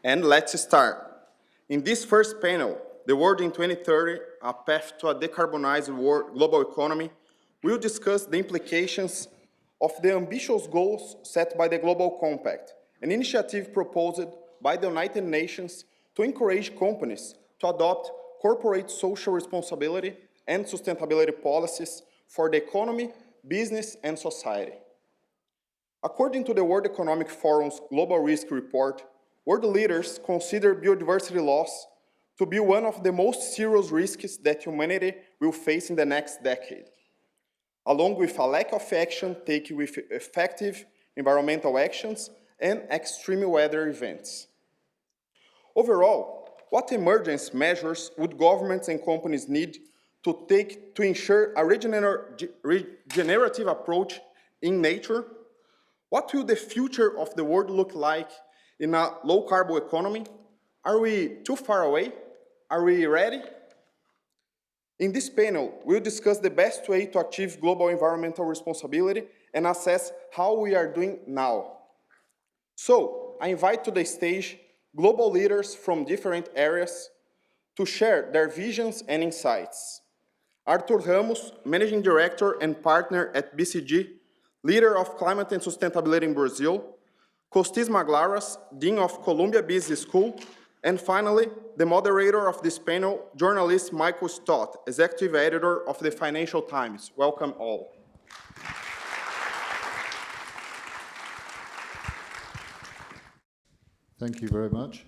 And let's start. In this first panel, The World in 2030, A Path to a Decarbonized Global Economy, we'll discuss the implications of the ambitious goals set by the Global Compact, an initiative proposed by the United Nations to encourage companies to adopt corporate social responsibility and sustainability policies for the economy, business, and society. According to the World Economic Forum's Global Risk Report, world leaders consider biodiversity loss to be one of the most serious risks that humanity will face in the next decade, along with a lack of action taken with effective environmental actions and extreme weather events. Overall, what emergency measures would governments and companies need to take to ensure a regenerative approach in nature? What will the future of the world look like in a low-carbon economy? Are we too far away? Are we ready? In this panel, we'll discuss the best way to achieve global environmental responsibility and assess how we are doing now. So, I invite to the stage global leaders from different areas to share their visions and insights. Arthur Ramos, Managing Director and Partner at BCG, Leader of Climate and Sustainability in Brazil, Costis Maglaras, Dean of Columbia Business School, and finally, the moderator of this panel, journalist Michael Stott, Executive Editor of the Financial Times. Welcome all. Thank you very much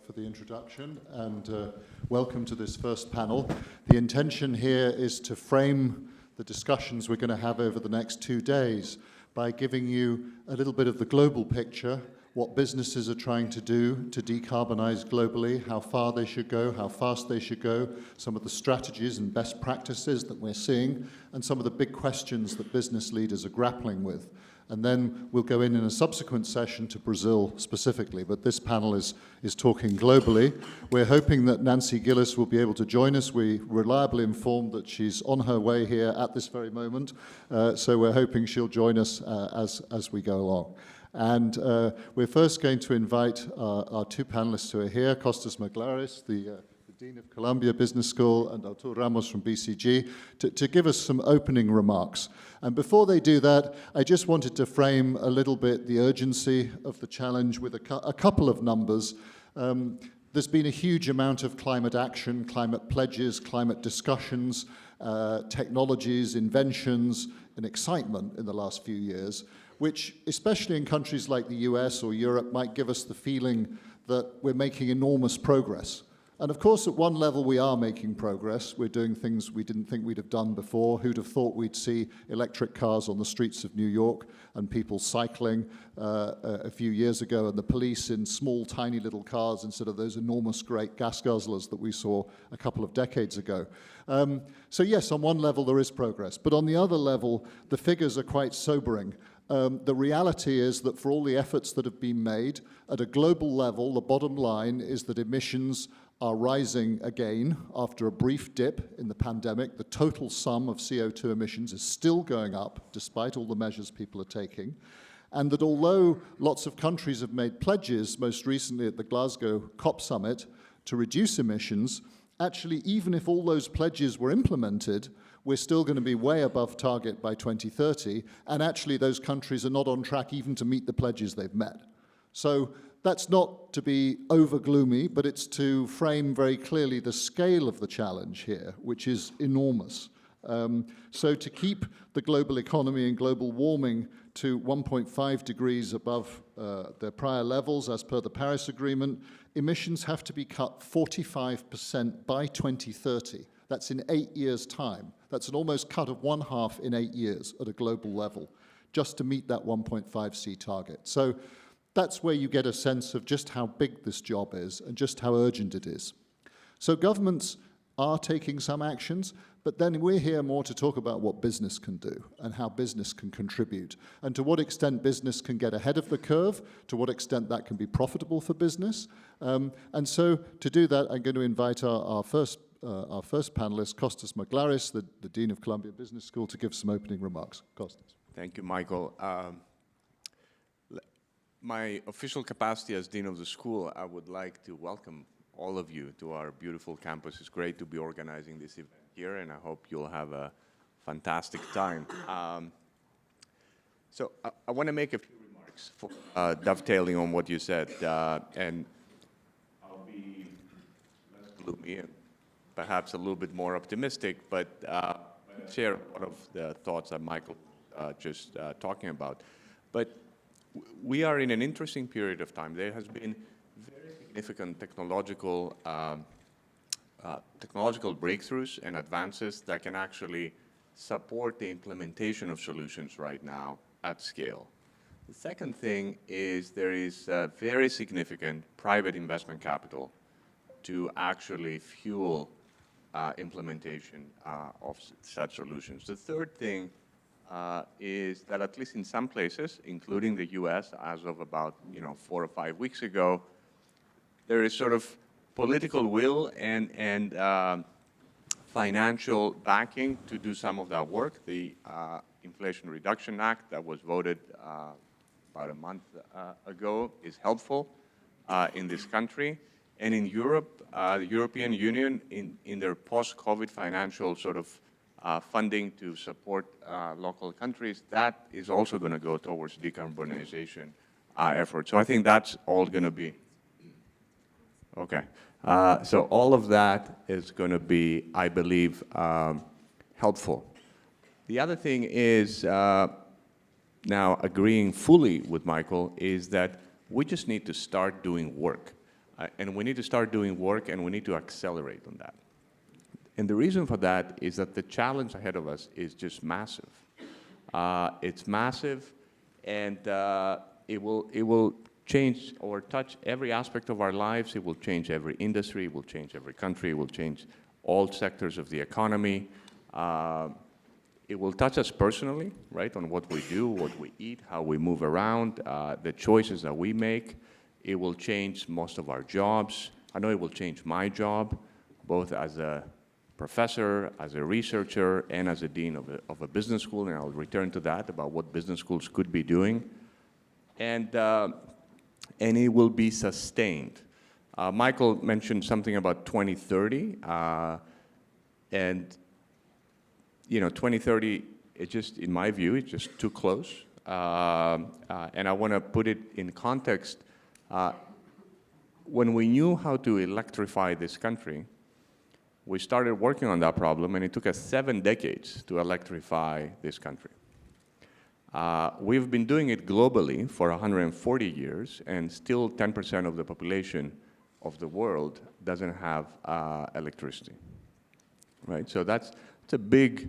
for the introduction, and welcome to this first panel. The intention here is to frame the discussions we're going to have over the next 2 days by giving you a little bit of the global picture, what businesses are trying to do to decarbonize globally, how far they should go, how fast they should go, some of the strategies and best practices that we're seeing, and some of the big questions that business leaders are grappling with. And then we'll go in a subsequent session to Brazil specifically, but this panel is talking globally. We're hoping that Nancy Gillis will be able to join us. We're reliably informed that she's on her way here at this very moment, so we're hoping she'll join us as we go along. And we're first going to invite our two panelists who are here, Costis Maglaras, the Dean of Columbia Business School, and Arthur Ramos from BCG, to give us some opening remarks. And before they do that, I just wanted to frame a little bit the urgency of the challenge with a couple of numbers. There's been a huge amount of climate action, climate pledges, climate discussions, technologies, inventions, and excitement in the last few years, which, especially in countries like the US or Europe, might give us the feeling that we're making enormous progress. And of course, at one level, we are making progress. We're doing things we didn't think we'd have done before. Who'd have thought we'd see electric cars on the streets of New York and people cycling a few years ago, and the police in small, tiny little cars instead of those enormous, great gas guzzlers that we saw a couple of decades ago. So yes, on one level, there is progress. But on the other level, the figures are quite sobering. The reality is that for all the efforts that have been made, at a global level, the bottom line is that emissions are rising again after a brief dip in the pandemic. The total sum of CO2 emissions is still going up, despite all the measures people are taking. And that although lots of countries have made pledges, most recently at the Glasgow COP summit, to reduce emissions, actually, even if all those pledges were implemented, we're still going to be way above target by 2030, and actually those countries are not on track even to meet the pledges they've met. So that's not to be over gloomy, but it's to frame very clearly the scale of the challenge here, which is enormous. So to keep the global economy and global warming to 1.5 degrees above their prior levels as per the Paris Agreement, emissions have to be cut 45% by 2030. That's in 8 years' time. That's an almost cut of 1/2 in 8 years at a global level, just to meet that 1.5C target. So that's where you get a sense of just how big this job is and just how urgent it is. So governments are taking some actions, but then we're here more to talk about what business can do and how business can contribute, and to what extent business can get ahead of the curve, to what extent that can be profitable for business. And so to do that, I'm going to invite our first panelist, Costis Maglaras, the Dean of Columbia Business School, to give some opening remarks. Costis. Thank you, Michael. Let me start with a couple of comments. First, I think it's important to understand that the global economy is my official capacity as Dean of the School, I would like to welcome all of you to our beautiful campus. It's great to be organizing this event here, and I hope you'll have a fantastic time. So I want to make a few remarks for, dovetailing on what you said, and I'll be less gloomy and perhaps a little bit more optimistic, but share a lot of the thoughts that Michael just talking about. But we are in an interesting period of time. There has been very significant technological breakthroughs and advances that can actually support the implementation of solutions right now at scale. The second thing is there is very significant private investment capital to actually fuel implementation of such solutions. The third thing is that at least in some places, including the US, as of about 4 or 5 weeks ago, there is sort of political will and financial backing to do some of that work. The Inflation Reduction Act that was voted about a month ago is helpful in this country. And in Europe, the European Union, in their post-COVID financial sort of funding to support local countries, that is also going to go towards decarbonization efforts. So I think that's all going to be, okay. So all of that is going to be, I believe, helpful. The other thing is, now agreeing fully with Michael, is that we just need to start doing work. And we need to start doing work, and we need to accelerate on that. And the reason for that is that the challenge ahead of us is just massive. It's massive, and it will change or touch every aspect of our lives. It will change every industry. It will change every country. It will change all sectors of the economy. It will touch us personally, right, on what we do, what we eat, how we move around, the choices that we make. It will change most of our jobs. I know it will change my job, both as a professor, as a researcher, and as a dean of a business school, and I'll return to that about what business schools could be doing. And it will be sustained. Michael mentioned something about 2030, and 2030, it just, in my view, it's just too close. And I want to put it in context. When we knew how to electrify this country, we started working on that problem, and it took us 7 decades to electrify this country. We've been doing it globally for 140 years, and still 10% of the population of the world doesn't have electricity, right? So that's a big,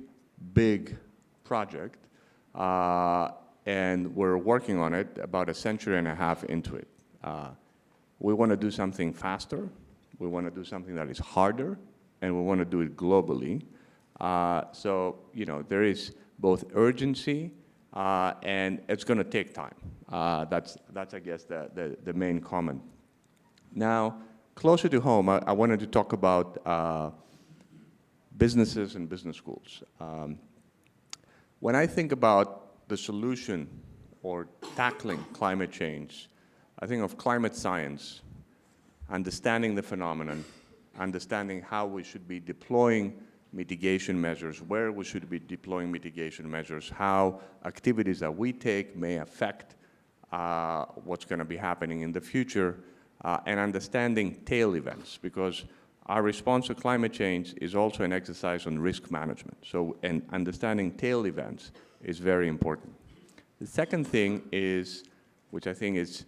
big project, and we're working on it about a century and a half into it. We want to do something faster, we want to do something that is harder, and we want to do it globally. So, there is both urgency and it's going to take time. That's I guess, the main comment. Now, closer to home, I wanted to talk about businesses and business schools. When I think about the solution or tackling climate change, I think of climate science, understanding the phenomenon, understanding how we should be deploying mitigation measures, where we should be deploying mitigation measures, how activities that we take may affect what's going to be happening in the future, and understanding tail events, because our response to climate change is also an exercise on risk management. So, and understanding tail events is very important. The second thing is, which I think is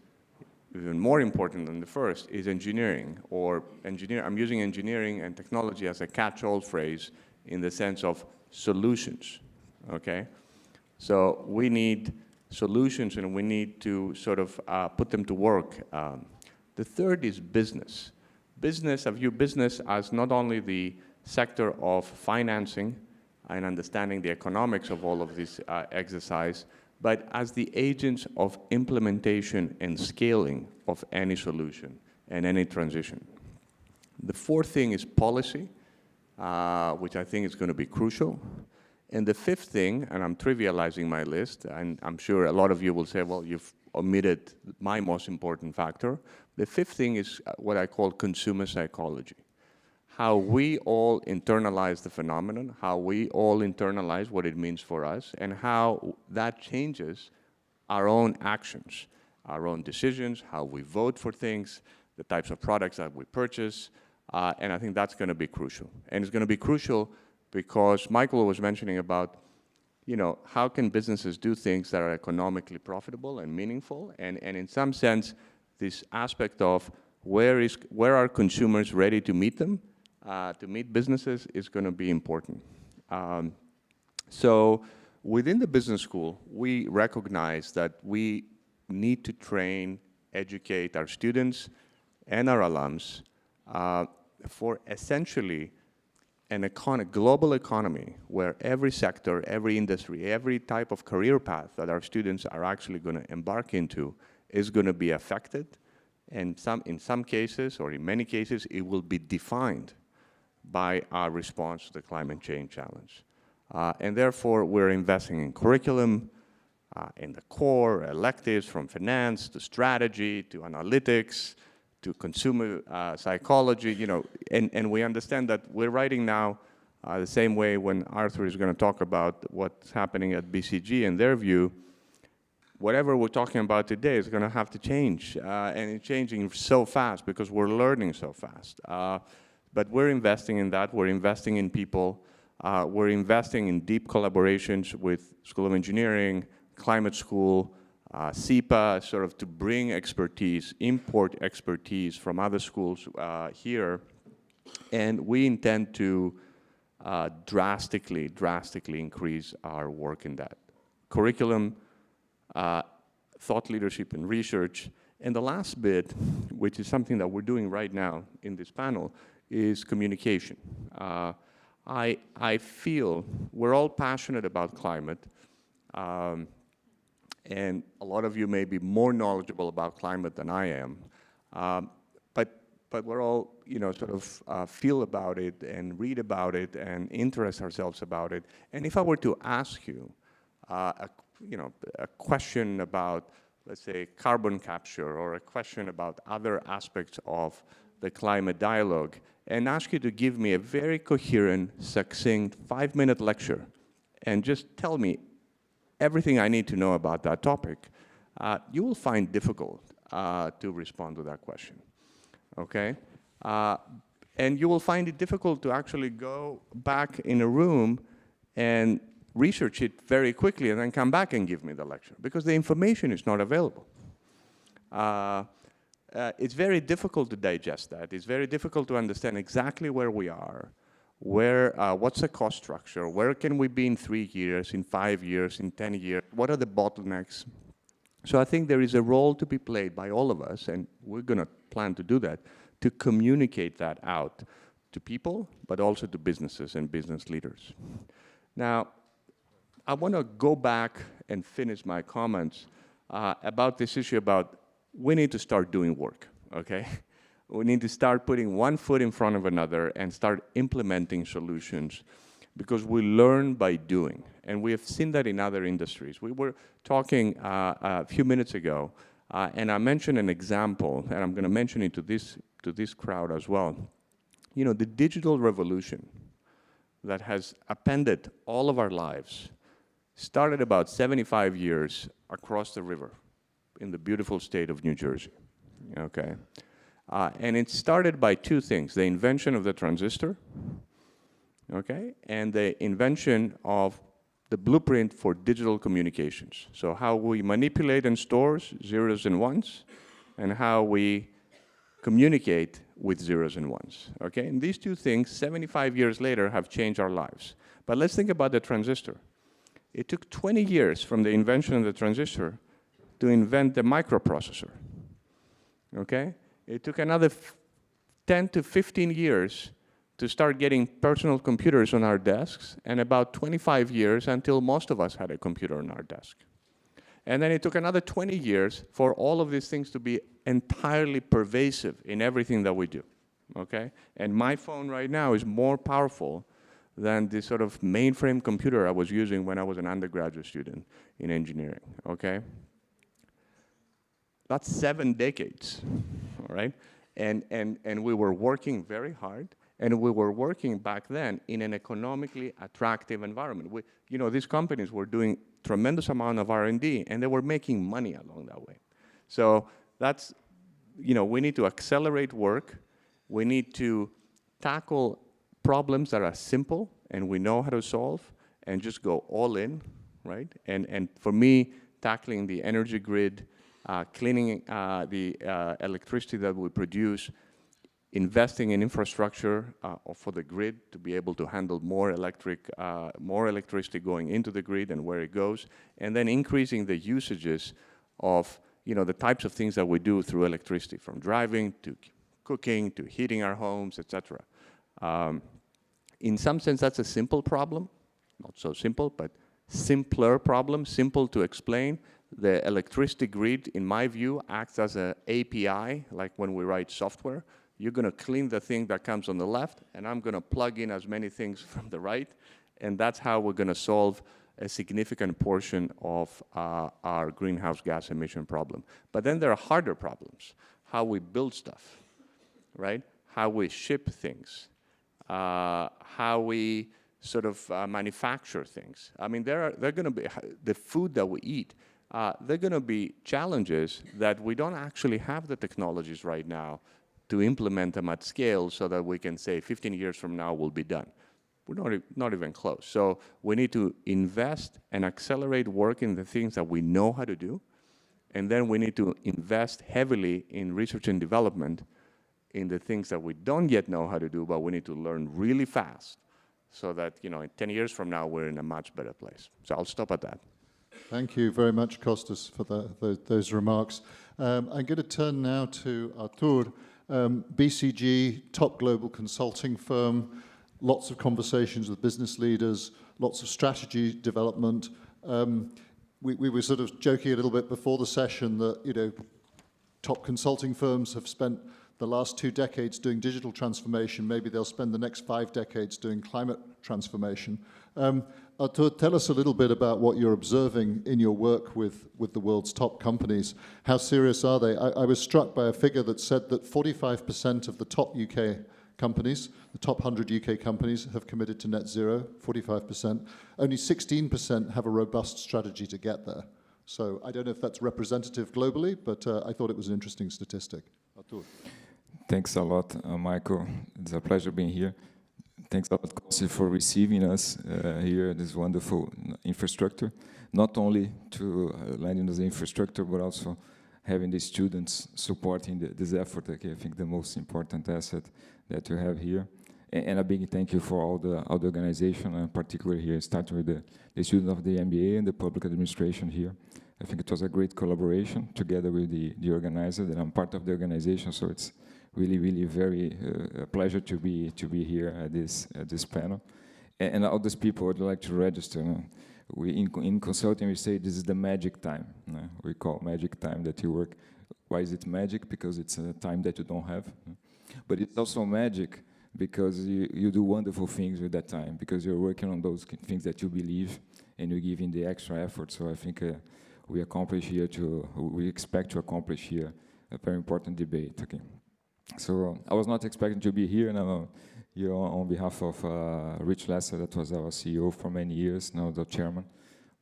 even more important than the first, is engineering, or I'm using engineering and technology as a catch-all phrase in the sense of solutions, okay? So we need solutions, and we need to sort of put them to work. The third is business. I view business as not only the sector of financing and understanding the economics of all of this exercise, but as the agents of implementation and scaling of any solution and any transition. The fourth thing is policy, which I think is going to be crucial. And the fifth thing, and I'm trivializing my list, and I'm sure a lot of you will say, well, you've omitted my most important factor. The fifth thing is what I call consumer psychology. How we all internalize the phenomenon, how we all internalize what it means for us, and how that changes our own actions, our own decisions, how we vote for things, the types of products that we purchase, and I think that's going to be crucial. And it's going to be crucial because Michael was mentioning about, you know, how can businesses do things that are economically profitable and meaningful, and in some sense, this aspect of where are consumers ready to meet them, to meet businesses is going to be important. So within the business school, we recognize that we need to train, educate our students and our alums for essentially a global economy where every sector, every industry, every type of career path that our students are actually going to embark into is going to be affected, and in some cases, or in many cases, it will be defined by our response to the climate change challenge. And therefore, we're investing in curriculum, in the core electives, from finance to strategy to analytics to consumer psychology, you know, and we understand that we're writing now the same way when Arthur is going to talk about what's happening at BCG in their view. Whatever we're talking about today is going to have to change, and it's changing so fast because we're learning so fast. But we're investing in that. We're investing in people. We're investing in deep collaborations with School of Engineering, Climate School, SEPA, sort of to bring expertise, import expertise from other schools here. And we intend to drastically increase our work in that. Curriculum, thought leadership and research. And the last bit, which is something that we're doing right now in this panel, is communication. I feel we're all passionate about climate, and a lot of you may be more knowledgeable about climate than I am, but we're all, you know, sort of feel about it and read about it and interest ourselves about it. And if I were to ask you, a question about, let's say, carbon capture, or a question about other aspects of the climate dialogue, and ask you to give me a very coherent, succinct 5-minute lecture and just tell me everything I need to know about that topic, you will find difficult to respond to that question, okay? And you will find it difficult to actually go back in a room and research it very quickly and then come back and give me the lecture, because the information is not available. It's very difficult to digest that. It's very difficult to understand exactly where we are, what's the cost structure, where can we be in 3 years, in 5 years, in 10 years, what are the bottlenecks. So I think there is a role to be played by all of us, and we're going to plan to do that, to communicate that out to people, but also to businesses and business leaders. Now, I want to go back and finish my comments about this issue about we need to start doing work, okay? We need to start putting one foot in front of another and start implementing solutions, because we learn by doing. And we have seen that in other industries. We were talking a few minutes ago, and I mentioned an example, and I'm going to mention it to this crowd as well. You know, the digital revolution that has appended all of our lives started about 75 years across the river in the beautiful state of New Jersey, okay? And it started by two things: the invention of the transistor, okay, and the invention of the blueprint for digital communications. So how we manipulate and store zeros and ones, and how we communicate with zeros and ones, okay? And these two things, 75 years later, have changed our lives. But let's think about the transistor. It took 20 years from the invention of the transistor to invent the microprocessor, okay? It took another 10 to 15 years to start getting personal computers on our desks, and about 25 years until most of us had a computer on our desk. And then it took another 20 years for all of these things to be entirely pervasive in everything that we do, okay? And my phone right now is more powerful than the sort of mainframe computer I was using when I was an undergraduate student in engineering, okay? That's 7 decades, all right? And we were working very hard, and we were working back then in an economically attractive environment. These companies were doing tremendous amount of R&D, and they were making money along that way. So that's, we need to accelerate work. We need to tackle problems that are simple and we know how to solve, and just go all in, right? And for me, tackling the energy grid, cleaning the electricity that we produce, investing in infrastructure for the grid to be able to handle more electricity going into the grid and where it goes, and then increasing the usages of the types of things that we do through electricity, from driving to cooking to heating our homes, etc. In some sense, that's a simple problem, not so simple, but simpler problem, simple to explain. The electricity grid, in my view, acts as an API, like when we write software. You're going to clean the thing that comes on the left, and I'm going to plug in as many things from the right, and that's how we're going to solve a significant portion of our greenhouse gas emission problem. But then there are harder problems. How we build stuff, right? How we ship things, how we sort of manufacture things. I mean, they're going to be, the food that we eat, they're going to be challenges that we don't actually have the technologies right now to implement them at scale so that we can say 15 years from now we'll be done. We're not even close. So we need to invest and accelerate work in the things that we know how to do, and then we need to invest heavily in research and development in the things that we don't yet know how to do, but we need to learn really fast so that, in 10 years from now, we're in a much better place. So I'll stop at that. Thank you very much, Costis, for those remarks. I'm going to turn now to Artur. BCG, top global consulting firm, lots of conversations with business leaders, lots of strategy development. We were sort of joking a little bit before the session that, top consulting firms have spent the last 2 decades doing digital transformation. Maybe they'll spend the next 5 decades doing climate transformation. Artur, tell us a little bit about what you're observing in your work with the world's top companies. How serious are they? I was struck by a figure that said that 45% of the top UK companies, the top 100 UK companies, have committed to net zero, 45%. Only 16% have a robust strategy to get there. So I don't know if that's representative globally, but I thought it was an interesting statistic. Artur. Thanks a lot, Michael. It's a pleasure being here. Thanks a lot, Costis, for receiving us here, this wonderful infrastructure. Not only to lending us the infrastructure, but also having the students supporting this effort. Okay, I think the most important asset that you have here. And a big thank you for all the organization, and particularly here, starting with the students of the MBA and the public administration here. I think it was a great collaboration together with the organizer, and I'm part of the organization, so it's really, really very a pleasure to be here at this panel. And all these people would like to register. We in consulting we say this is the magic time. We call magic time that you work. Why is it magic? Because it's a time that you don't have. But it's also magic because you do wonderful things with that time, because you're working on those things that you believe and you're giving the extra effort. So I think we expect to accomplish here a very important debate. Okay. So I was not expecting to be here, and I'm here on behalf of Rich Lesser, that was our CEO for many years, now the chairman.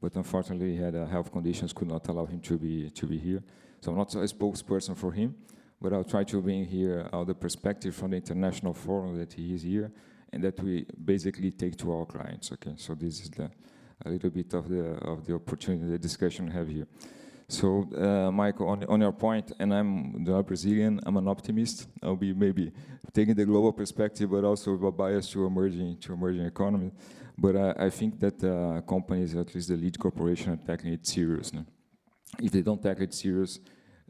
But unfortunately, he had health conditions, could not allow him to be here. So I'm not a spokesperson for him, but I'll try to bring here the perspective from the international forum that he is here, and that we basically take to our clients. Okay, so this is a little bit of the opportunity, the discussion we have here. So, Michael, on your point, and I'm not Brazilian, I'm an optimist. I'll be maybe taking the global perspective, but also with a bias to emerging economy. But I think that companies, at least the lead corporation, are tackling it serious. No? If they don't tackle it serious,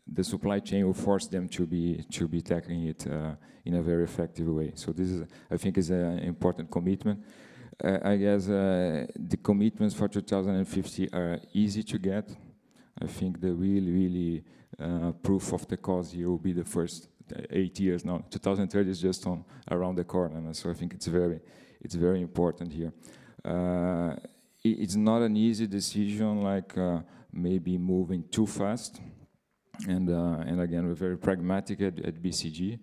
the supply chain will force them to be tackling it in a very effective way. So this is, I think, is an important commitment. I guess the commitments for 2050 are easy to get. I think the really proof of the cause here will be the first 8 years now. 2030 is just around the corner, and so I think it's very important here. It's not an easy decision, like maybe moving too fast. And again, we're very pragmatic at BCG.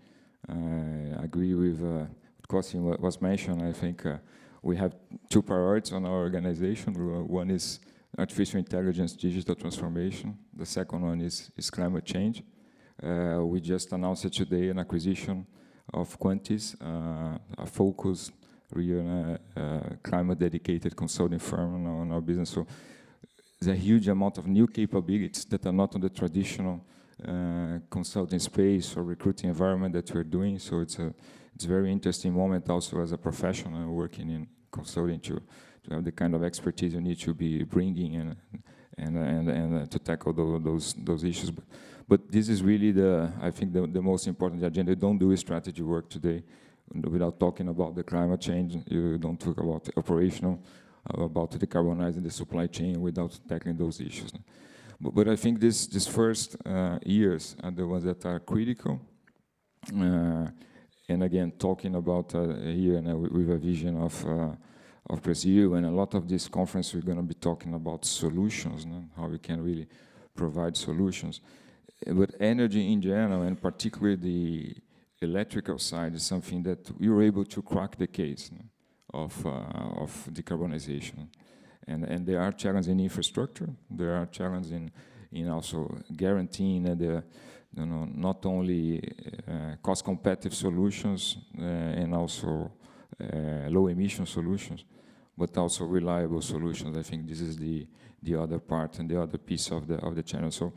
I agree with what Costis was mentioned. I think we have two priorities on our organization. One is artificial intelligence, digital transformation. The second one is climate change. We just announced today an acquisition of Quantis, a focused, real climate-dedicated consulting firm on our business. So there's a huge amount of new capabilities that are not on the traditional consulting space or recruiting environment that we're doing. So it's a very interesting moment also as a professional working in consulting to have the kind of expertise you need to be bringing and to tackle those issues. But this is really I think the most important agenda. You don't do strategy work today without talking about the climate change. You don't talk about the operational, about decarbonizing the supply chain without tackling those issues. But I think these first years are the ones that are critical. And again, talking about here with a vision of Brazil, and a lot of this conference we're going to be talking about solutions, how we can really provide solutions. But energy in general, and particularly the electrical side, is something that we were able to crack the case of decarbonization. And there are challenges in infrastructure. There are challenges in also guaranteeing the not only cost competitive solutions and also low emission solutions, but also reliable solutions. I think this is the other part and the other piece of the channel. So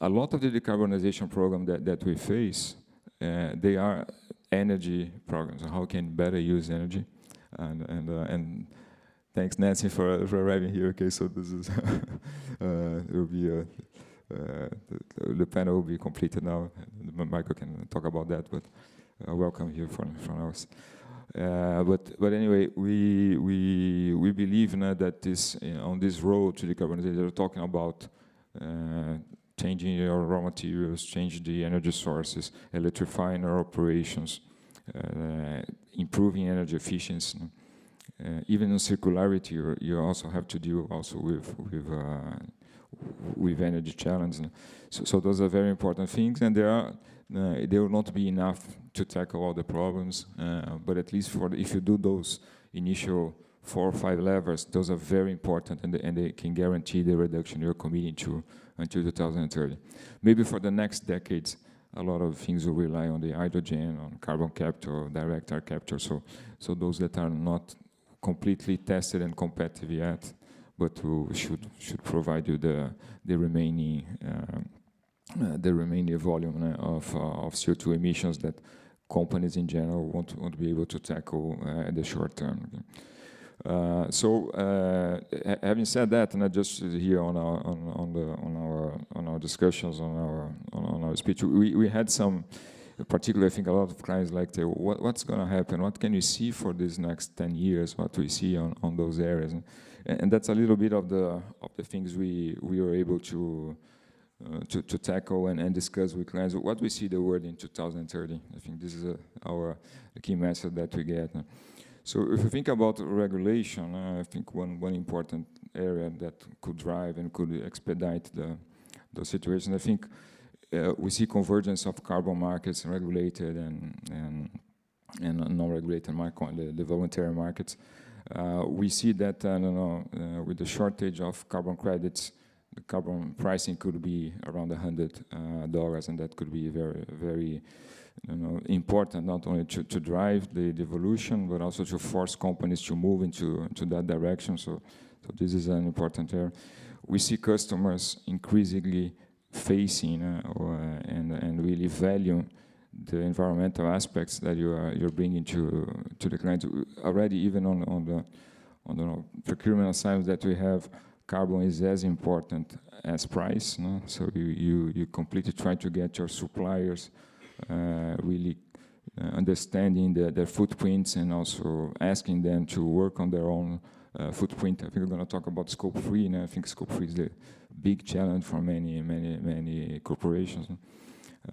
a lot of the decarbonization program that we face, they are energy programs. How can better use energy? And thanks, Nancy, for arriving here. Okay, so this is it will be the panel will be completed now. Michael can talk about that, but welcome here from us. But anyway, we believe that this on this road to decarbonization, we're talking about changing your raw materials, changing the energy sources, electrifying our operations, improving energy efficiency. Even in circularity, you also have to deal also with energy challenges. So those are very important things, and they will not be enough to tackle all the problems, but at least if you do those initial 4 or 5 levers, those are very important, and they can guarantee the reduction you're committing to until 2030. Maybe for the next decades, a lot of things will rely on the hydrogen, on carbon capture, direct air capture. So those that are not completely tested and competitive yet, but we should provide you the remaining volume of CO2 emissions that companies in general won't be able to tackle at the short term. Having said that, and I just here on our discussions on our speech, we had some. Particularly, I think a lot of clients like to, what's going to happen? What can you see for these next 10 years? What we see on those areas, and that's a little bit of the things we were able to tackle and discuss with clients. What we see the world in 2030. I think this is our key message that we get. So if you think about regulation, I think one important area that could drive and could expedite the situation. I think. We see convergence of carbon markets, regulated and non-regulated market, the voluntary markets. We see that with the shortage of carbon credits, the carbon pricing could be around $100, and that could be very, very important, not only to drive the evolution, but also to force companies to move into that direction. So this is an important area. We see customers increasingly facing and really value the environmental aspects that you're bringing to the client. Already, even on the procurement assignments that we have, carbon is as important as price. So you completely try to get your suppliers really understanding their footprints and also asking them to work on their own footprint. I think we're going to talk about Scope 3, and I think Scope 3 is the big challenge for many corporations.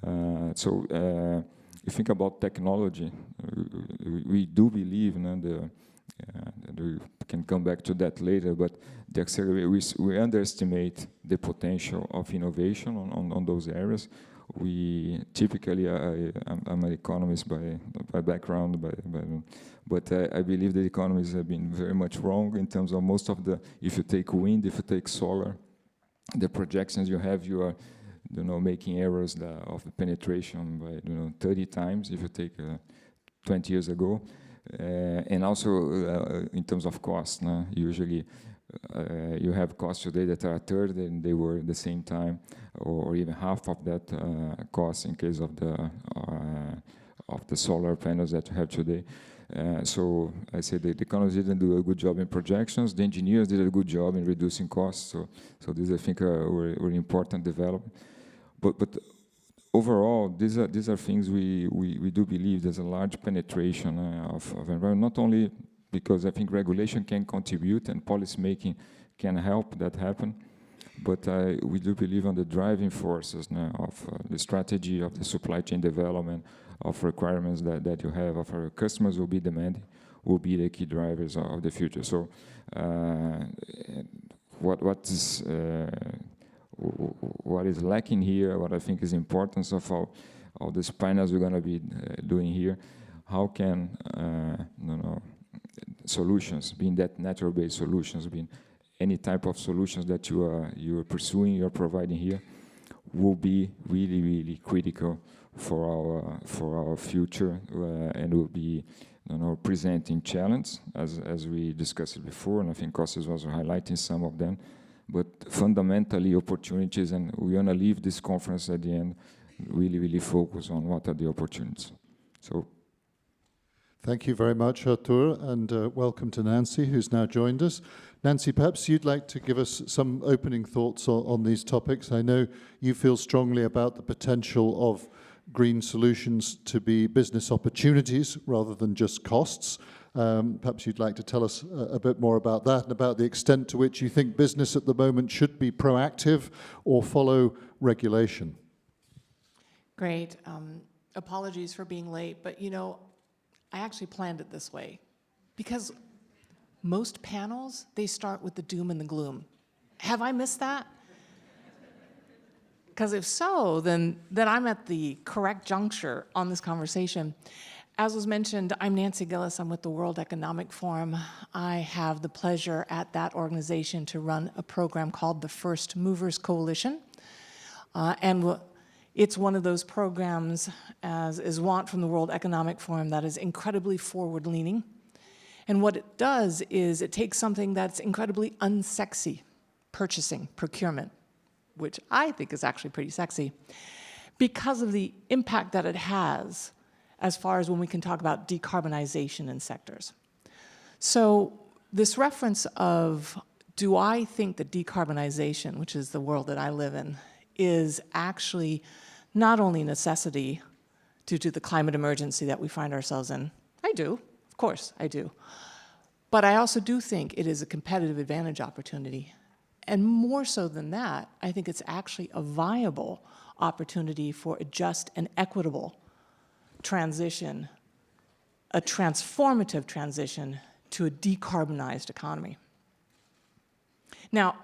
You think about technology. We do believe the And we can come back to that later, but the we underestimate the potential of innovation on those areas. We typically, I'm an economist by background, but I believe the economists have been very much wrong in terms of most of the, if you take wind, if you take solar, the projections you have, you are making errors of the penetration by 30 times if you take 20 years ago. And also in terms of cost, usually you have costs today that are a third and they were at the same time, or even half of that cost in case of the solar panels that you have today. So I say the economists didn't do a good job in projections. The engineers did a good job in reducing costs. So these, I think, were important development. But overall, these are things we do believe there's a large penetration of environment, not only because I think regulation can contribute and policy making can help that happen, but we do believe on the driving forces of the strategy of the supply chain development, of requirements that you have, of our customers will be demanding, will be the key drivers of the future. So what is lacking here, what I think is importance of all these panels we're going to be doing here, how can solutions, being that natural-based solutions, being any type of solutions that you are pursuing, you're providing here, will be really, really critical for our future, and will be presenting challenge as we discussed before, and I think Costis was highlighting some of them, but fundamentally opportunities, and we want to leave this conference at the end really, really focus on what are the opportunities. So. Thank you very much, Artur, and welcome to Nancy, who's now joined us. Nancy, perhaps you'd like to give us some opening thoughts on these topics. I know you feel strongly about the potential of green solutions to be business opportunities rather than just costs. Perhaps you'd like to tell us a bit more about that and about the extent to which you think business at the moment should be proactive or follow regulation. Great. Apologies for being late, but I actually planned it this way because most panels, they start with the doom and the gloom. Have I missed that? Because if so, then I'm at the correct juncture on this conversation. As was mentioned, I'm Nancy Gillis. I'm with the World Economic Forum. I have the pleasure at that organization to run a program called the First Movers Coalition. And it's one of those programs, as is wont from the World Economic Forum, that is incredibly forward-leaning. And what it does is it takes something that's incredibly unsexy, purchasing, procurement, which I think is actually pretty sexy, because of the impact that it has as far as when we can talk about decarbonization in sectors. So this reference of, do I think that decarbonization, which is the world that I live in, is actually not only a necessity due to the climate emergency that we find ourselves in? I do, of course I do. But I also do think it is a competitive advantage opportunity. And more so than that, I think it's actually a viable opportunity for a just and equitable transition, a transformative transition to a decarbonized economy. Now,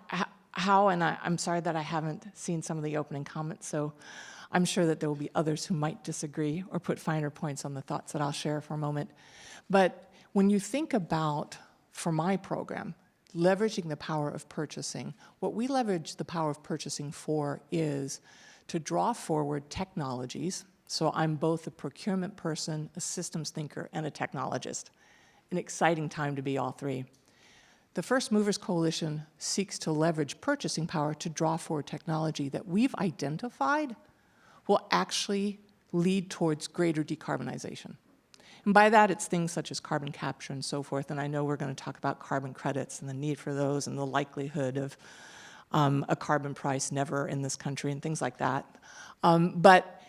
how, and I'm sorry that I haven't seen some of the opening comments, so I'm sure that there will be others who might disagree or put finer points on the thoughts that I'll share for a moment. But when you think about, for my program, leveraging the power of purchasing, what we leverage the power of purchasing for is to draw forward technologies. So I'm both a procurement person, a systems thinker, and a technologist. An exciting time to be all three. The First Movers Coalition seeks to leverage purchasing power to draw forward technology that we've identified will actually lead towards greater decarbonization. And by that, it's things such as carbon capture and so forth, and I know we're going to talk about carbon credits and the need for those and the likelihood of a carbon price never in this country and things like that. But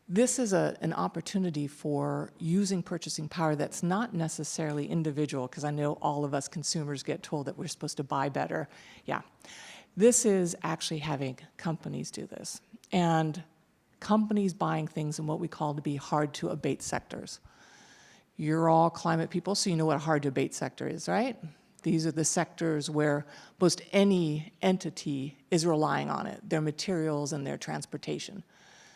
this is an opportunity for using purchasing power that's not necessarily individual, because I know all of us consumers get told that we're supposed to buy better. Yeah. This is actually having companies do this. And companies buying things in what we call to be hard to abate sectors. You're all climate people, so you know what a hard-to-abate sector is, right? These are the sectors where most any entity is relying on it, their materials and their transportation.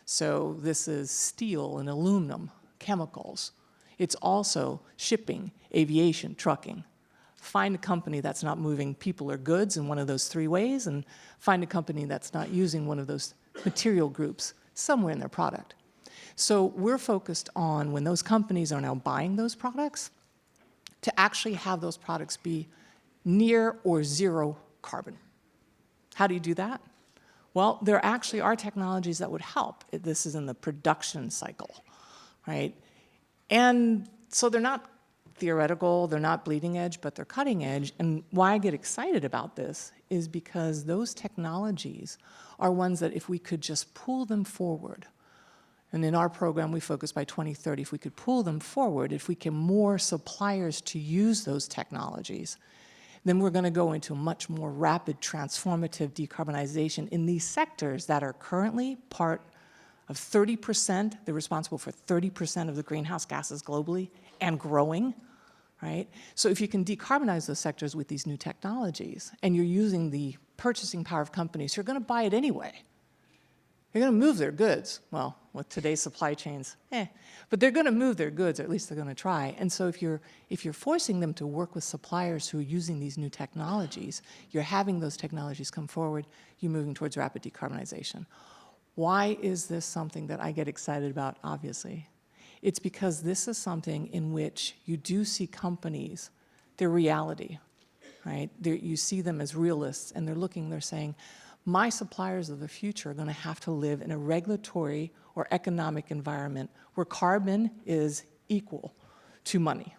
So this is steel and aluminum, chemicals. It's also shipping, aviation, trucking. Find a company that's not moving people or goods in one of those three ways, and find a company that's not using one of those material groups somewhere in their product. So we're focused on, when those companies are now buying those products, to actually have those products be near or zero carbon. How do you do that? Well, there actually are technologies that would help. This is in the production cycle, right? And so they're not theoretical, they're not bleeding edge, but they're cutting edge. And why I get excited about this is because those technologies are ones that if we could just pull them forward, and in our program we focus by 2030, if we could pull them forward, if we get more suppliers to use those technologies, then we're going to go into much more rapid transformative decarbonization in these sectors that are currently part of 30%. They're responsible for 30% of the greenhouse gases globally and growing, right? So if you can decarbonize those sectors with these new technologies, and you're using the purchasing power of companies who are going to buy it anyway, they're going to move their goods. Well, with today's supply chains, but they're going to move their goods, or at least they're going to try. And so if you're forcing them to work with suppliers who are using these new technologies, you're having those technologies come forward, you're moving towards rapid decarbonization. Why is this something that I get excited about? Obviously, it's because this is something in which you do see companies, their reality, right? You see them as realists, and they're saying, my suppliers of the future are going to have to live in a regulatory or economic environment where carbon is equal to money,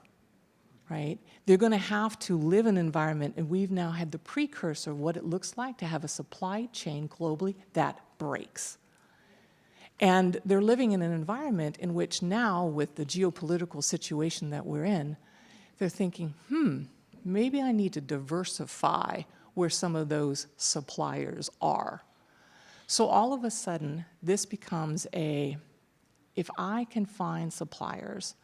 right? They're going to have to live in an environment, and we've now had the precursor of what it looks like to have a supply chain globally that breaks. And they're living in an environment in which now, with the geopolitical situation that we're in, they're thinking, maybe I need to diversify where some of those suppliers are. So all of a sudden, this becomes if I can find suppliers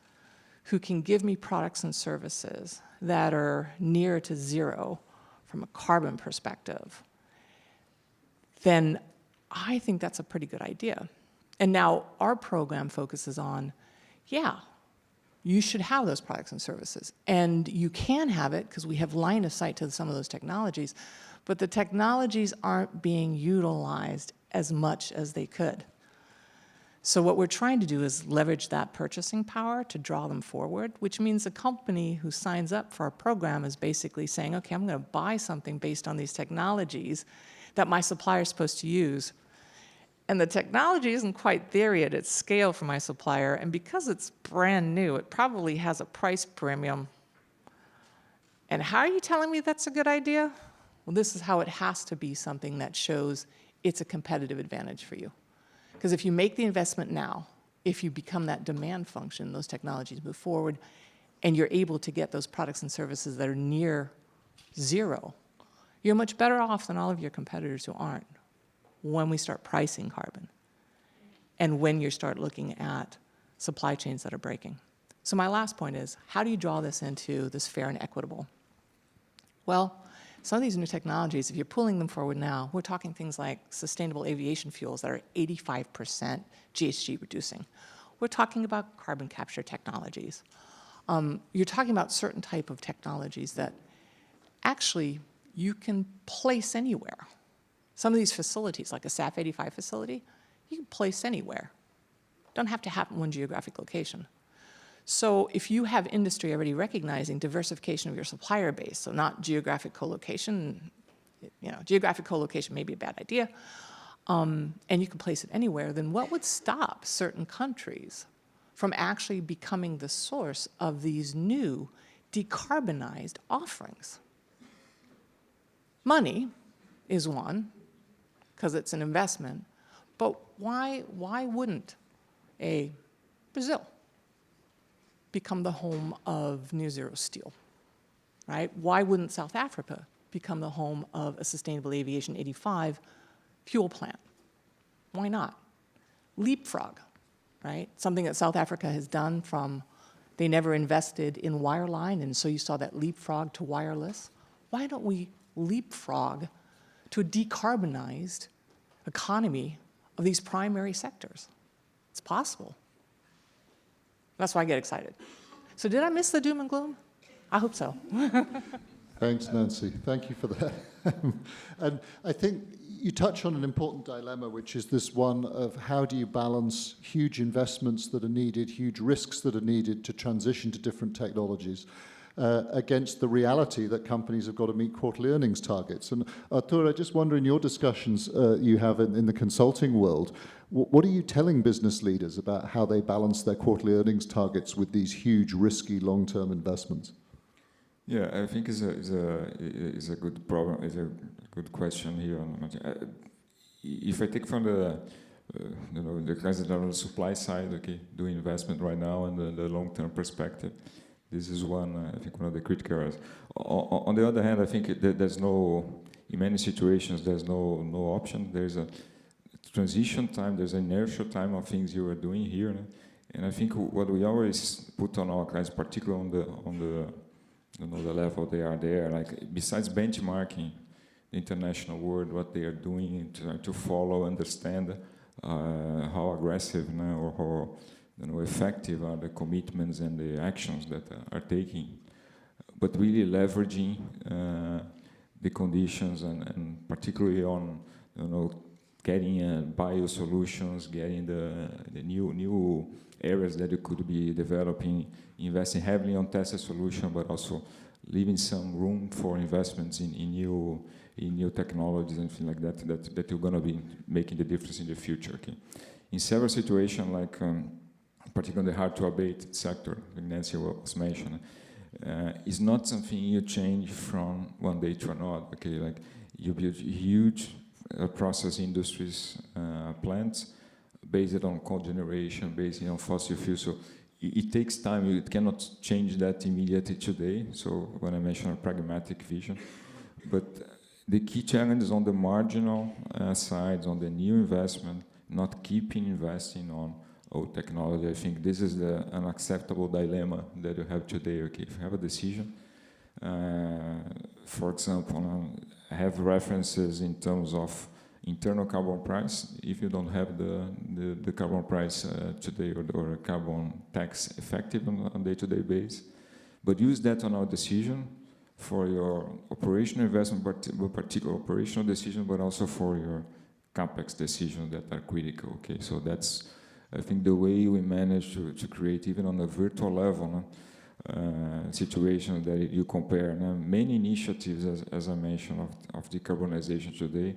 who can give me products and services that are near to zero from a carbon perspective, then I think that's a pretty good idea. And now our program focuses on, you should have those products and services. And you can have it because we have line of sight to some of those technologies, but the technologies aren't being utilized as much as they could. So what we're trying to do is leverage that purchasing power to draw them forward, which means a company who signs up for our program is basically saying, okay, I'm going to buy something based on these technologies that my supplier is supposed to use. And the technology isn't quite there yet at scale for my supplier, and because it's brand new, it probably has a price premium. And how are you telling me that's a good idea? Well, this is how it has to be something that shows it's a competitive advantage for you. Because if you make the investment now, if you become that demand function, those technologies move forward, and you're able to get those products and services that are near zero, you're much better off than all of your competitors who aren't when we start pricing carbon and when you start looking at supply chains that are breaking. So my last point is, how do you draw this into this fair and equitable? Well, some of these new technologies, if you're pulling them forward now, we're talking things like sustainable aviation fuels that are 85% GHG reducing. We're talking about carbon capture technologies. You're talking about certain type of technologies that actually you can place anywhere. Some of these facilities, like a SAF 85 facility, you can place anywhere. Don't have to have one geographic location. So if you have industry already recognizing diversification of your supplier base, so not geographic co-location, geographic co-location may be a bad idea, and you can place it anywhere, then what would stop certain countries from actually becoming the source of these new decarbonized offerings? Money is one, because it's an investment, but why wouldn't a Brazil become the home of near zero steel, right? Why wouldn't South Africa become the home of a sustainable aviation 85 fuel plant? Why not? Leapfrog, right? Something that South Africa has done from They never invested in wireline, and so you saw that leapfrog to wireless. Why don't we leapfrog to a decarbonized economy of these primary sectors? It's possible. That's why I get excited. So did I miss the doom and gloom? I hope so. Thanks, Nancy. Thank you for that. And I think you touch on an important dilemma, which is this one of how do you balance huge investments that are needed, huge risks that are needed to transition to different technologies against the reality that companies have got to meet quarterly earnings targets. And Arturo, I just wonder in your discussions you have in the consulting world, what are you telling business leaders about how they balance their quarterly earnings targets with these huge, risky, long-term investments? Yeah, I think is a good problem. Is a good question here. If I take from the the kind of supply side, okay, doing investment right now and the long-term perspective, this is one. I think one of the critical areas. On the other hand, I think there's no, in many situations, there's no option. There's a transition time. There's an inertial time of things you are doing here, and I think what we always put on our clients, particularly on the the level they are there, like besides benchmarking the international world, what they are doing to follow, understand how aggressive or how effective are the commitments and the actions that are taking, but really leveraging the conditions and particularly on getting bio solutions, getting the new areas that you could be developing, investing heavily on tested solution, but also leaving some room for investments in new technologies and things like that you're going to be making the difference in the future. Okay, in several situations, like particularly the hard to abate sector, like Nancy was mentioning, is not something you change from one day to another. Okay, like you build huge process industries plants based on coal generation, based on fossil fuels. So it takes time. You cannot change that immediately today. So when I mention a pragmatic vision, but the key challenge is on the marginal sides, on the new investment, not keeping investing on old technology. I think this is the unacceptable dilemma that you have today. Okay, if you have a decision, for example, I have references in terms of internal carbon price. If you don't have the carbon price today or a carbon tax effective on a day-to-day basis, but use that on our decision for your operational investment, but particular operational decision, but also for your capex decisions that are critical. Okay, so that's, I think, the way we manage to create, even on a virtual level, situation that you compare. Now, many initiatives, as I mentioned, of decarbonization today,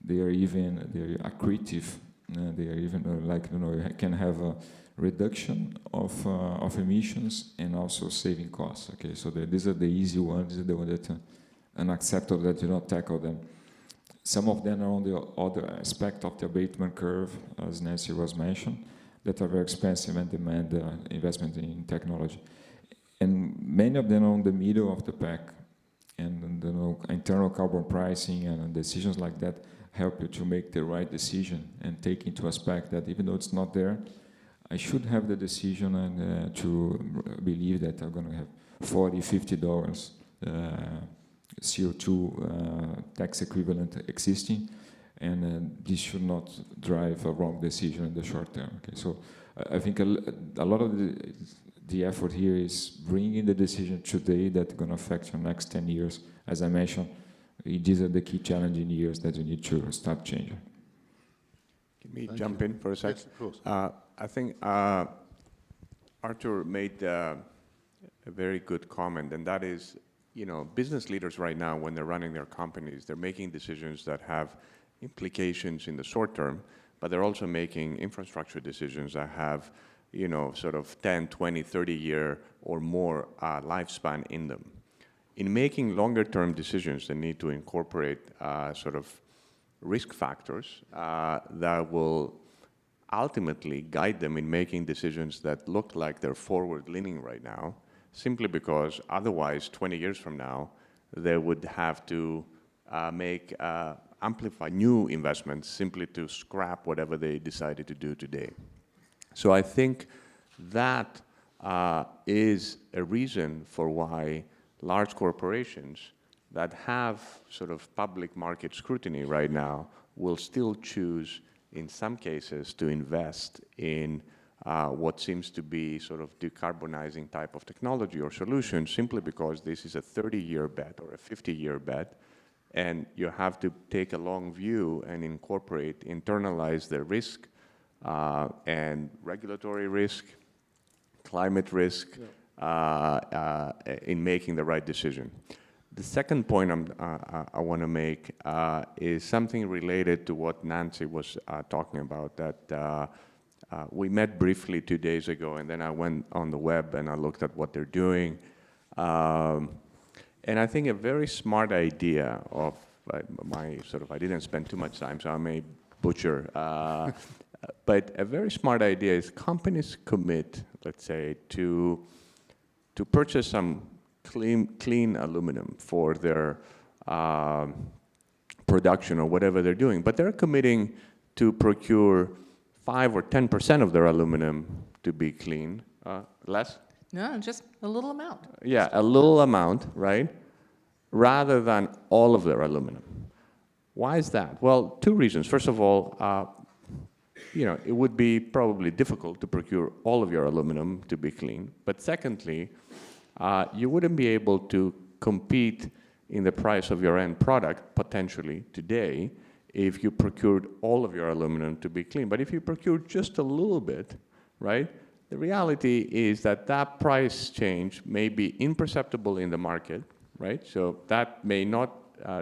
they are accretive. They are even like you can have a reduction of emissions and also saving costs. Okay, so these are the easy ones. These are the ones that are unacceptable that you don't tackle them. Some of them are on the other aspect of the abatement curve, as Nancy was mentioned, that are very expensive and demand investment in technology. And many of them are on the middle of the pack. And internal carbon pricing and decisions like that help you to make the right decision and take into aspect that even though it's not there, I should have the decision and to believe that I'm going to have $40, $50 CO2 tax equivalent existing, and this should not drive a wrong decision in the short term. Okay, so I think a lot of the effort here is bringing the decision today that's going to affect your next 10 years. As I mentioned, these are the key challenging years that you need to start changing. Can we jump in for a sec? Yes, of course. I think Arthur made a very good comment, and that is, business leaders right now, when they're running their companies, they're making decisions that have implications in the short term, but they're also making infrastructure decisions that have sort of 10, 20, 30-year or more lifespan in them. In making longer-term decisions, they need to incorporate sort of risk factors that will ultimately guide them in making decisions that look like they're forward-leaning right now, simply because otherwise, 20 years from now, they would have to amplify new investments simply to scrap whatever they decided to do today. So I think that is a reason for why large corporations that have sort of public market scrutiny right now will still choose, in some cases, to invest in what seems to be sort of decarbonizing type of technology or solution, simply because this is a 30-year bet or a 50-year bet, and you have to take a long view and incorporate, internalize the risk and regulatory risk, climate risk, in making the right decision. The second point I want to make is something related to what Nancy was talking about, that we met briefly 2 days ago, and then I went on the web and I looked at what they're doing. And I think a very smart idea of I didn't spend too much time, so I may butcher, but a very smart idea is companies commit, let's say, to purchase some clean aluminum for their production or whatever they're doing, but they're committing to procure 5 or 10% of their aluminum to be clean, less? No, just a little amount. Yeah, a little amount, right? Rather than all of their aluminum. Why is that? Well, 2 reasons. First of all, it would be probably difficult to procure all of your aluminum to be clean. But secondly, you wouldn't be able to compete in the price of your end product, potentially, today, if you procured all of your aluminum to be clean. But if you procured just a little bit, right, the reality is that that price change may be imperceptible in the market, right? So that may not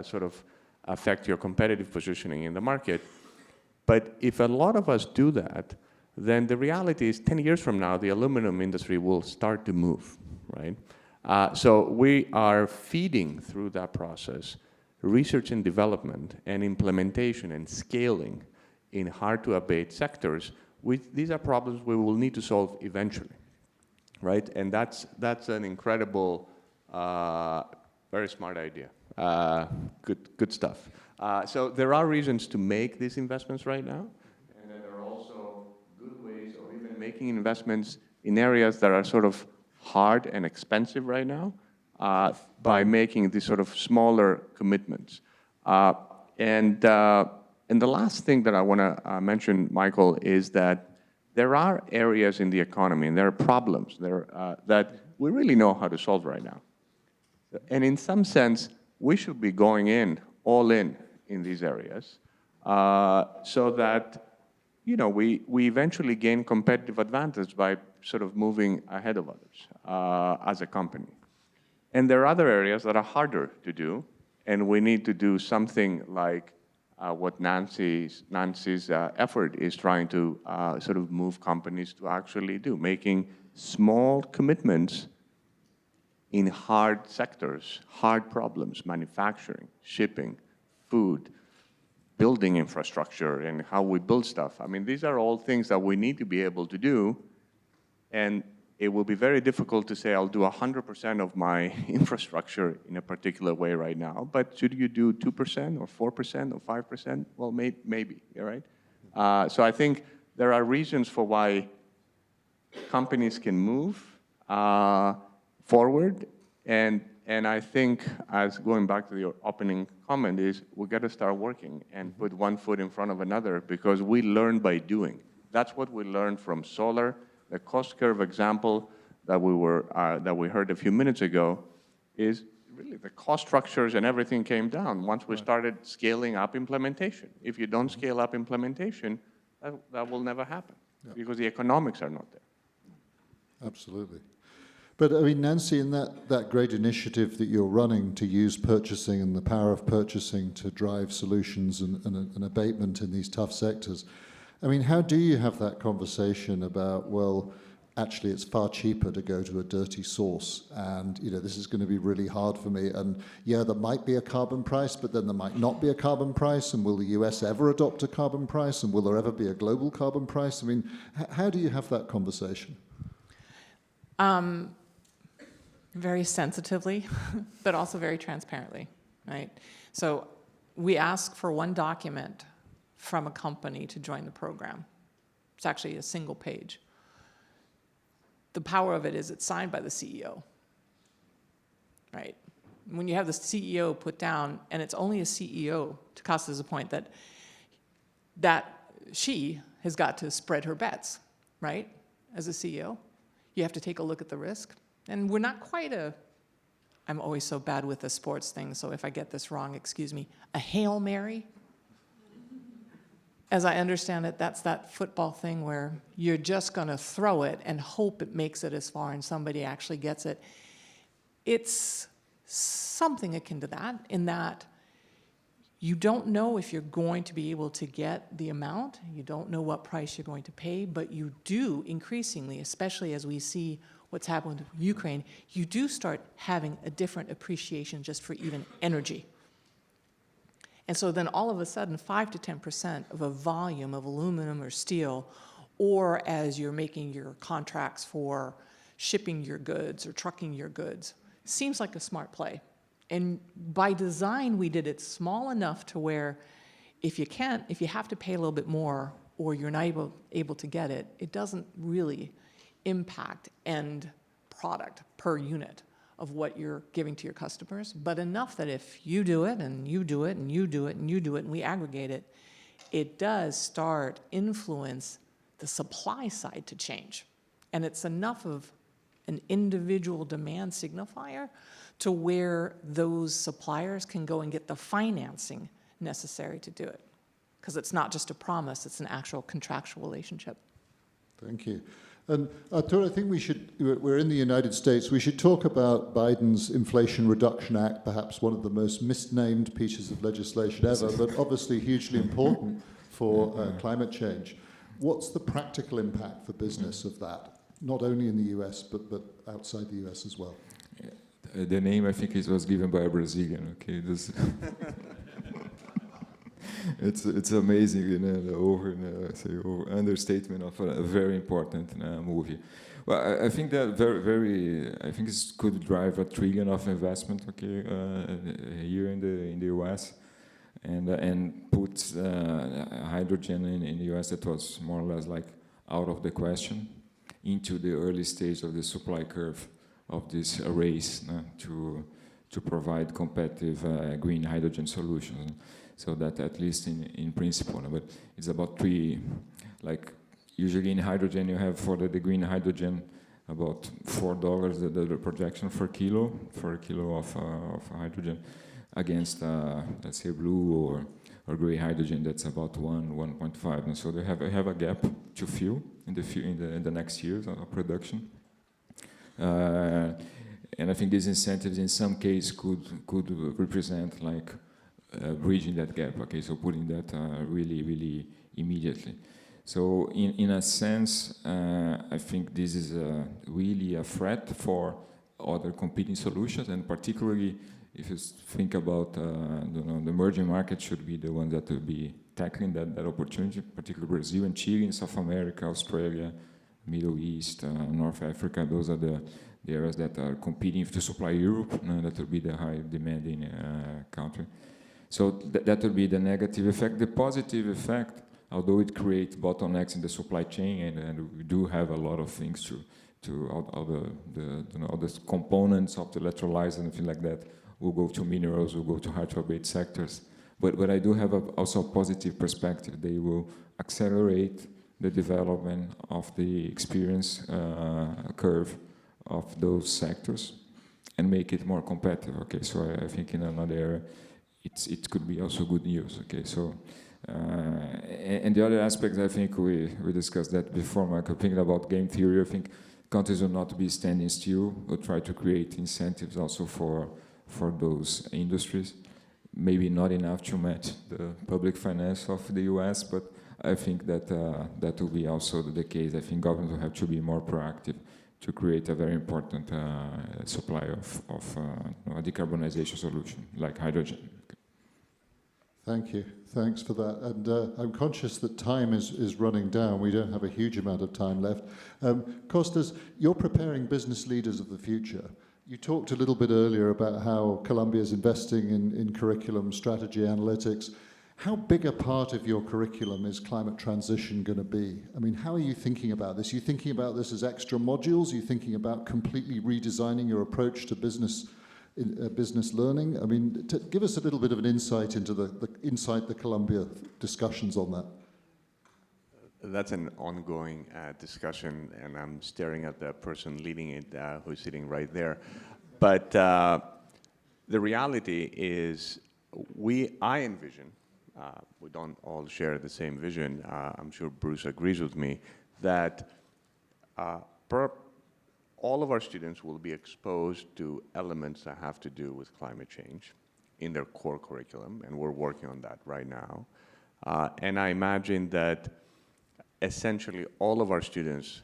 sort of affect your competitive positioning in the market. But if a lot of us do that, then the reality is 10 years from now, the aluminum industry will start to move, right? So we are feeding through that process research and development and implementation and scaling in hard-to-abate sectors. These are problems we will need to solve eventually, right? And that's an incredible, very smart idea. Good stuff. So there are reasons to make these investments right now, and then there are also good ways of even making investments in areas that are sort of hard and expensive right now by making these sort of smaller commitments. And the last thing that I want to mention, Michael, is that there are areas in the economy and there are problems that we really know how to solve right now. And in some sense, we should be going all in these areas so that we eventually gain competitive advantage by sort of moving ahead of others as a company. And there are other areas that are harder to do, and we need to do something like what Nancy's effort is trying to sort of move companies to actually do, making small commitments in hard sectors, hard problems, manufacturing, shipping, food, building infrastructure, and how we build stuff. I mean, these are all things that we need to be able to do, and it will be very difficult to say, I'll do 100% of my infrastructure in a particular way right now, but should you do 2% or 4% or 5%? Well, maybe, right? So I think there are reasons for why companies can move forward, and I think, as going back to your opening comment, is we got to start working and put one foot in front of another, because we learn by doing. That's what we learned from solar. The cost curve example that we heard a few minutes ago is really the cost structures and everything came down once we started scaling up implementation. If you don't scale up implementation, that will never happen because the economics are not there. Absolutely. But I mean, Nancy, in that great initiative that you're running to use purchasing and the power of purchasing to drive solutions and abatement in these tough sectors, I mean, how do you have that conversation about, well, actually it's far cheaper to go to a dirty source, and this is going to be really hard for me, and yeah, there might be a carbon price, but then there might not be a carbon price, and will the US ever adopt a carbon price, and will there ever be a global carbon price? I mean, how do you have that conversation? Very sensitively, but also very transparently, right? So we ask for one document from a company to join the program. It's actually a single page. the power of it is it's signed by the CEO, right? When you have the CEO put down, and it's only a CEO, to Costis' point, that she has got to spread her bets, right? As a CEO, you have to take a look at the risk. And we're not quite I'm always so bad with the sports thing, so if I get this wrong, excuse me, a Hail Mary. As I understand it, that's that football thing where you're just going to throw it and hope it makes it as far and somebody actually gets it. It's something akin to that, in that you don't know if you're going to be able to get the amount, you don't know what price you're going to pay, but you do increasingly, especially as we see what's happened with Ukraine, you do start having a different appreciation just for even energy. And so then all of a sudden, 5 to 10% of a volume of aluminum or steel, or as you're making your contracts for shipping your goods or trucking your goods, seems like a smart play. And by design, we did it small enough to where if you have to pay a little bit more or you're not able to get it, it doesn't really impact end product per unit of what you're giving to your customers, but enough that if you do it and you do it and you do it and you do it and we aggregate it, it does start influence the supply side to change. And it's enough of an individual demand signifier to where those suppliers can go and get the financing necessary to do it. Because it's not just a promise, it's an actual contractual relationship. Thank you. And Arturo, I think we're in the United States, we should talk about Biden's Inflation Reduction Act, perhaps one of the most misnamed pieces of legislation ever, but obviously hugely important for climate change. What's the practical impact for business of that, not only in the US, but outside the US as well? The name, I think, it was given by a Brazilian, okay? This it's amazing, you know, the understatement of a very important movie. Well, I think that I think it could drive $1 trillion of investment, okay, here in the US, and put hydrogen in the US that was more or less like out of the question into the early stage of the supply curve of this race to provide competitive green hydrogen solutions. So that at least in principle, but it's about like usually in hydrogen you have for the green hydrogen about $4 the projection for a kilo of hydrogen against let's say blue or gray hydrogen that's about 1.5, and so they have a gap to fill in the next years of production. And I think these incentives in some case could represent like bridging that gap, okay, so putting that really immediately. So in a sense, I think this is really a threat for other competing solutions, and particularly if you think about the emerging market should be the one that will be tackling that opportunity, particularly Brazil and Chile in South America, Australia, Middle East, North Africa. Those are the areas that are competing to supply Europe, that will be the high demanding country. So that will be the negative effect. The positive effect, although it creates bottlenecks in the supply chain, and we do have a lot of things all the components of the electrolyzer and things like that will go to minerals, will go to hard-to-abate sectors. But I do have also a positive perspective. They will accelerate the development of the experience curve of those sectors and make it more competitive. Okay, so I think in another area, it could be also good news. Okay, so and the other aspect, I think we discussed that before, Michael. Thinking about game theory, I think countries will not be standing still. We'll try to create incentives also for those industries. Maybe not enough to match the public finance of the US, but I think that that will be also the case. I think governments will have to be more proactive to create a very important supply of a decarbonization solution like hydrogen. Thank you. Thanks for that. And I'm conscious that time is running down. We don't have a huge amount of time left. Costis, you're preparing business leaders of the future. You talked a little bit earlier about how Colombia is investing in curriculum, strategy, analytics. How big a part of your curriculum is climate transition going to be? I mean, how are you thinking about this? Are you thinking about this as extra modules? Are you thinking about completely redesigning your approach to business learning? I mean, give us a little bit of an insight into inside the Columbia discussions on that. That's an ongoing discussion, and I'm staring at the person leading it, who's sitting right there. But the reality is, I envision, we don't all share the same vision, I'm sure Bruce agrees with me, that all of our students will be exposed to elements that have to do with climate change in their core curriculum, and we're working on that right now. And I imagine that essentially all of our students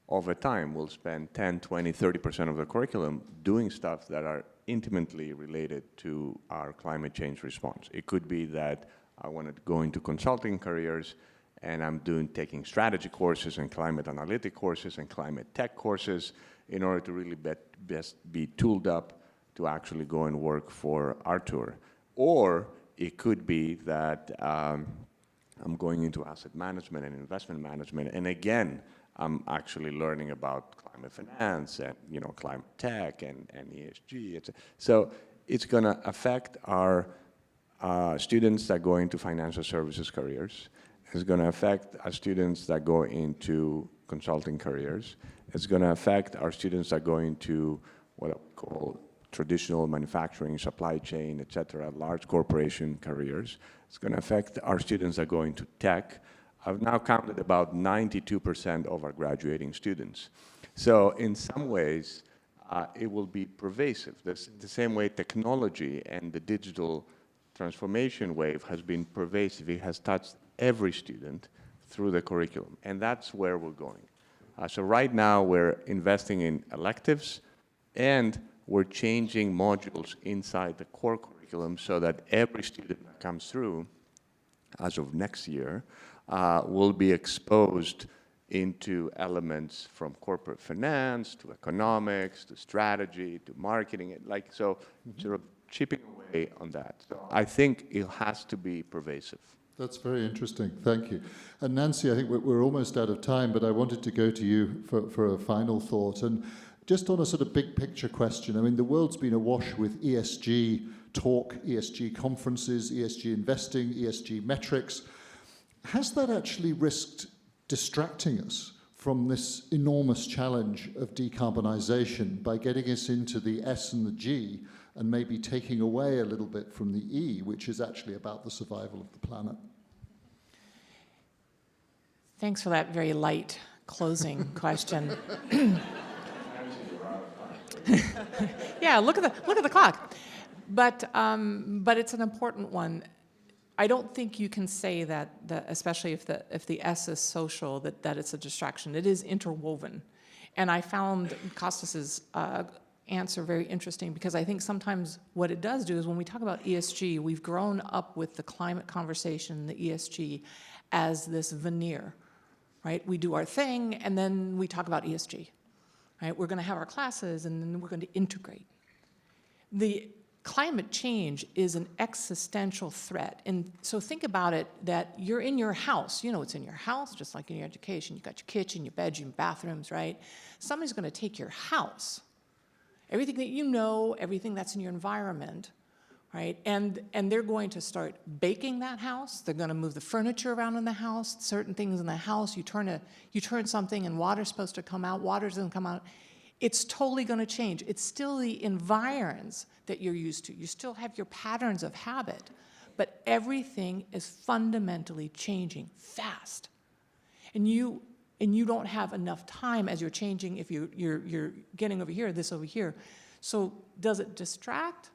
over time will spend 10, 20, 30% of the curriculum doing stuff that are intimately related to our climate change response. It could be that I want to go into consulting careers and I'm taking strategy courses and climate analytic courses and climate tech courses in order to really best be tooled up to actually go and work for Artur. Or it could be that I'm going into asset management and investment management, and again, I'm actually learning about climate finance and climate tech and ESG. So it's going to affect our students that go into financial services careers. It's going to affect our students that go into consulting careers. It's going to affect our students that go into what I call traditional manufacturing, supply chain, et cetera, large corporation careers. It's going to affect our students that go into tech. I've now counted about 92% of our graduating students. So in some ways, it will be pervasive. The same way technology and the digital transformation wave has been pervasive. It has touched every student through the curriculum, and that's where we're going. So right now, we're investing in electives, and we're changing modules inside the core curriculum so that every student that comes through, as of next year, will be exposed into elements from corporate finance to economics to strategy to marketing, sort of chipping away on that. So I think it has to be pervasive. That's very interesting. Thank you. And Nancy, I think we're almost out of time, but I wanted to go to you for a final thought. And just on a sort of big picture question, I mean, the world's been awash with ESG talk, ESG conferences, ESG investing, ESG metrics. Has that actually risked distracting us from this enormous challenge of decarbonisation by getting us into the S and the G and maybe taking away a little bit from the E, which is actually about the survival of the planet? Thanks for that very light closing question. Yeah, look at the clock. But it's an important one. I don't think you can say that especially if the S is social, that it's a distraction. It is interwoven. And I found Costis's answer very interesting, because I think sometimes what it does do is when we talk about ESG, we've grown up with the climate conversation, the ESG, as this veneer, right? We do our thing, and then we talk about ESG, right? We're going to have our classes, and then we're going to integrate. The climate change is an existential threat. And so think about it, that you're in your house. You know it's in your house, just like in your education. You've got your kitchen, your bedroom, bathrooms, right? Somebody's going to take your house, everything that you know, everything that's in your environment, right? And they're going to start baking that house. They're going to move the furniture around in the house, certain things in the house. You turn something and water's supposed to come out, water doesn't come out. It's totally going to change. It's still the environs that you're used to. You still have your patterns of habit, but everything is fundamentally changing fast. And you don't have enough time as you're changing, if you're getting over here, this over here. So does it distract?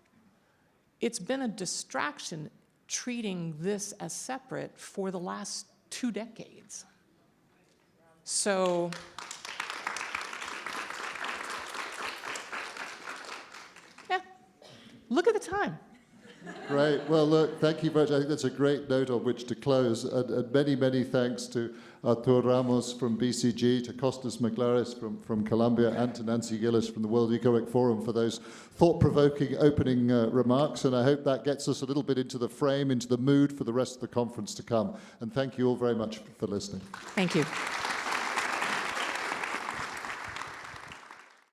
It's been a distraction treating this as separate for the last 2 decades. So yeah, look at the time. Great. Well, look, thank you very much. I think that's a great note on which to close. And many, many thanks to Artur Ramos from BCG, to Costis Maglaras from Colombia, and to Nancy Gillis from the World Economic Forum for those thought-provoking opening remarks. And I hope that gets us a little bit into the frame, into the mood for the rest of the conference to come. And thank you all very much for listening. Thank you.